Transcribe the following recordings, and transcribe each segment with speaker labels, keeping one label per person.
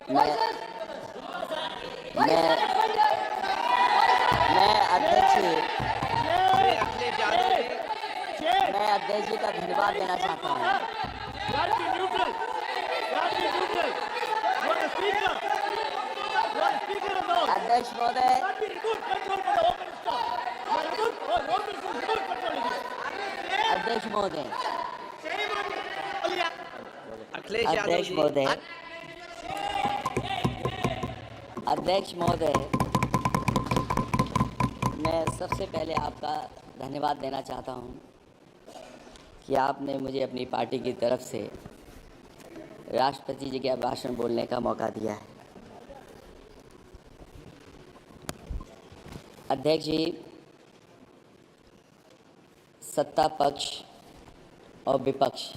Speaker 1: मैं मैं मैं अध्यक्ष जी मैं अध्यक्ष जी का धन्यवाद देना चाहता हूँ। अध्यक्ष महोदय, अध्यक्ष महोदय, अध्यक्ष महोदय, अध्यक्ष महोदय, मैं सबसे पहले आपका धन्यवाद देना चाहता हूं कि आपने मुझे अपनी पार्टी की तरफ से राष्ट्रपति जी का भाषण बोलने का मौका दिया है। अध्यक्ष जी, सत्ता पक्ष और विपक्ष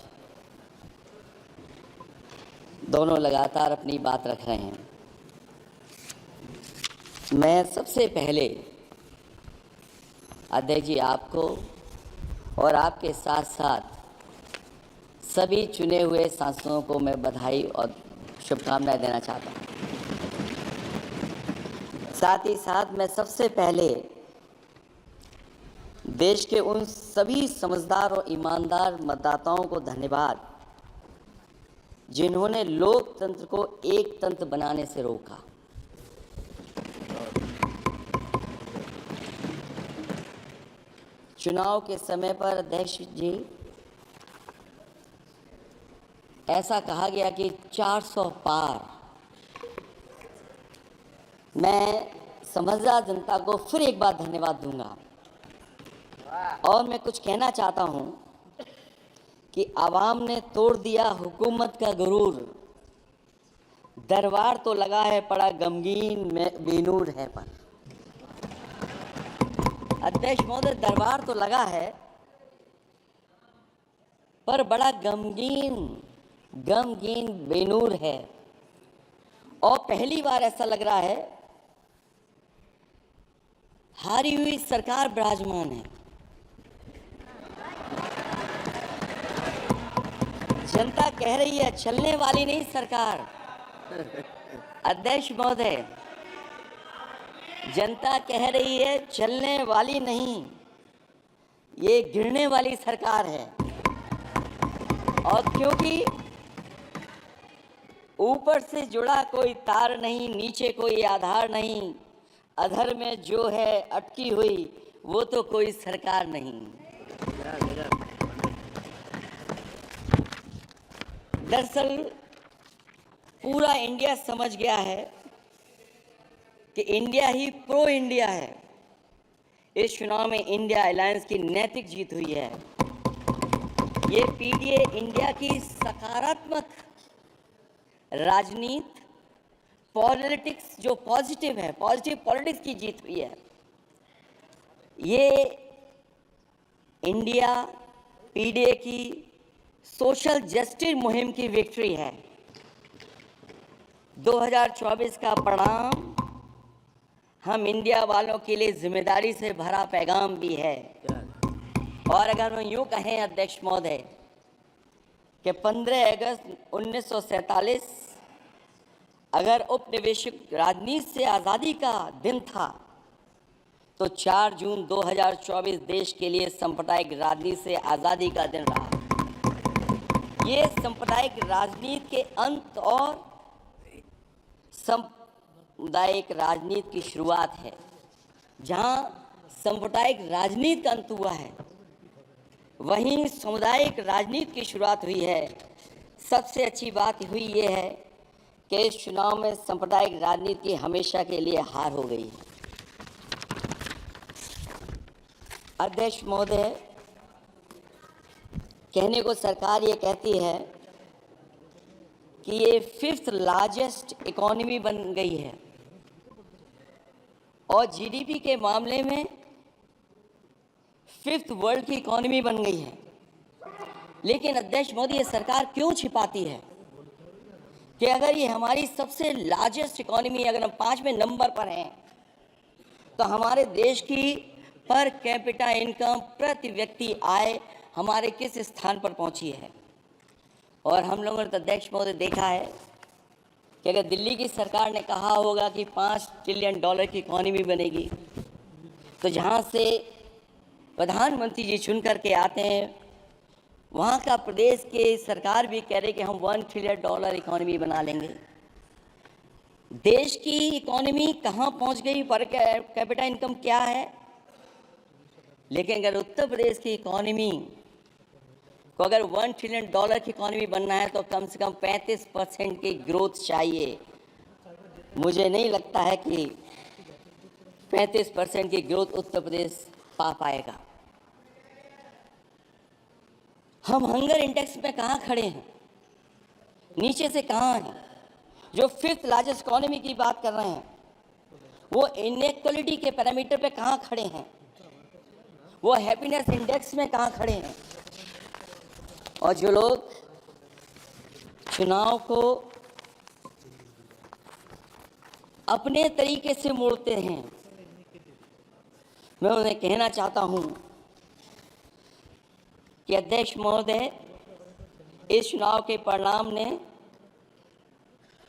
Speaker 1: दोनों लगातार अपनी बात रख रहे हैं। मैं सबसे पहले अध्यक्ष जी आपको और आपके साथ साथ सभी चुने हुए सांसदों को मैं बधाई और शुभकामनाएं देना चाहता हूं। साथ ही साथ मैं सबसे पहले देश के उन सभी समझदार और ईमानदार मतदाताओं को धन्यवाद जिन्होंने लोकतंत्र को एक तंत्र बनाने से रोका। चुनाव के समय पर अध्यक्ष जी ऐसा कहा गया कि 400 पार। मैं समझदार जनता को फिर एक बार धन्यवाद दूंगा और मैं कुछ कहना चाहता हूं कि आवाम ने तोड़ दिया हुकूमत का गुरूर, दरबार तो लगा है पड़ा गमगीन में बेनूर है पर। अध्यक्ष महोदय, दरबार तो लगा है पर बड़ा गमगीन बेनूर है और पहली बार ऐसा लग रहा है हारी हुई सरकार विराजमान है। जनता कह रही है चलने वाली नहीं सरकार। अध्यक्ष महोदय, जनता कह रही है चलने वाली नहीं, ये गिरने वाली सरकार है। और क्योंकि ऊपर से जुड़ा कोई तार नहीं, नीचे कोई आधार नहीं, अधर में जो है अटकी हुई वो तो कोई सरकार नहीं। दरअसल पूरा इंडिया समझ गया है कि इंडिया ही प्रो इंडिया है। इस चुनाव में इंडिया अलायंस की नैतिक जीत हुई है। ये पीडीए इंडिया की सकारात्मक राजनीति, पॉलिटिक्स जो पॉजिटिव है, पॉजिटिव पॉलिटिक्स की जीत हुई है। ये इंडिया पीडीए की सोशल जस्टिस मुहिम की विक्ट्री है। 2024 का परिणाम हम इंडिया वालों के लिए जिम्मेदारी से भरा पैगाम भी है। और अगर हम यूँ कहें अध्यक्ष महोदय कि 15 अगस्त 1947 अगर उपनिवेशिक राजनीति से आज़ादी का दिन था तो 4 जून 2024 देश के लिए सांप्रदायिक राजनीति से आज़ादी का दिन रहा। ये सांप्रदायिक राजनीति के अंत और सामुदायिक राजनीति की शुरुआत है। जहां सांप्रदायिक राजनीति का अंत हुआ है वहीं सामुदायिक राजनीति की शुरुआत हुई है। सबसे अच्छी बात हुई ये है कि इस चुनाव में सांप्रदायिक राजनीति हमेशा के लिए हार हो गई। अध्यक्ष महोदय, कहने को सरकार ये कहती है कि ये 5th लार्जेस्ट इकोनॉमी बन गई है और जीडीपी के मामले में 5th वर्ल्ड की इकोनॉमी बन गई है। लेकिन अध्यक्ष मोदी, ये सरकार क्यों छिपाती है कि अगर ये हमारी सबसे लार्जेस्ट इकोनॉमी, अगर हम 5वें नंबर पर हैं तो हमारे देश की पर कैपिटा इनकम, प्रति व्यक्ति आय हमारे किस स्थान पर पहुंची है। और हम लोगों ने तो अध्यक्ष महोदय देखा है कि अगर दिल्ली की सरकार ने कहा होगा कि $5 ट्रिलियन की इकॉनमी बनेगी, तो जहाँ से प्रधानमंत्री जी चुन करके आते हैं, वहाँ का प्रदेश के सरकार भी कह रहे कि हम $1 ट्रिलियन इकॉनमी बना लेंगे। देश की इकॉनमी कहाँ पहुँच गई, पर कैपिटा इनकम क्या है, लेकिन अगर उत्तर प्रदेश की इकॉनमी को अगर $1 ट्रिलियन की इकॉनमी बनना है तो कम से कम 35% की ग्रोथ चाहिए। मुझे नहीं लगता है कि 35% की ग्रोथ उत्तर प्रदेश पा पाएगा। हम हंगर इंडेक्स में कहाँ खड़े हैं, नीचे से कहाँ हैं। जो 5th लार्जेस्ट इकॉनमी की बात कर रहे हैं, वो इनइक्वालिटी के पैरामीटर पे कहाँ खड़े हैं, वो हैप्पीनेस इंडेक्स में कहाँ खड़े हैं। और जो लोग चुनाव को अपने तरीके से मोड़ते हैं, मैं उन्हें कहना चाहता हूं कि अध्यक्ष महोदय, इस चुनाव के परिणाम ने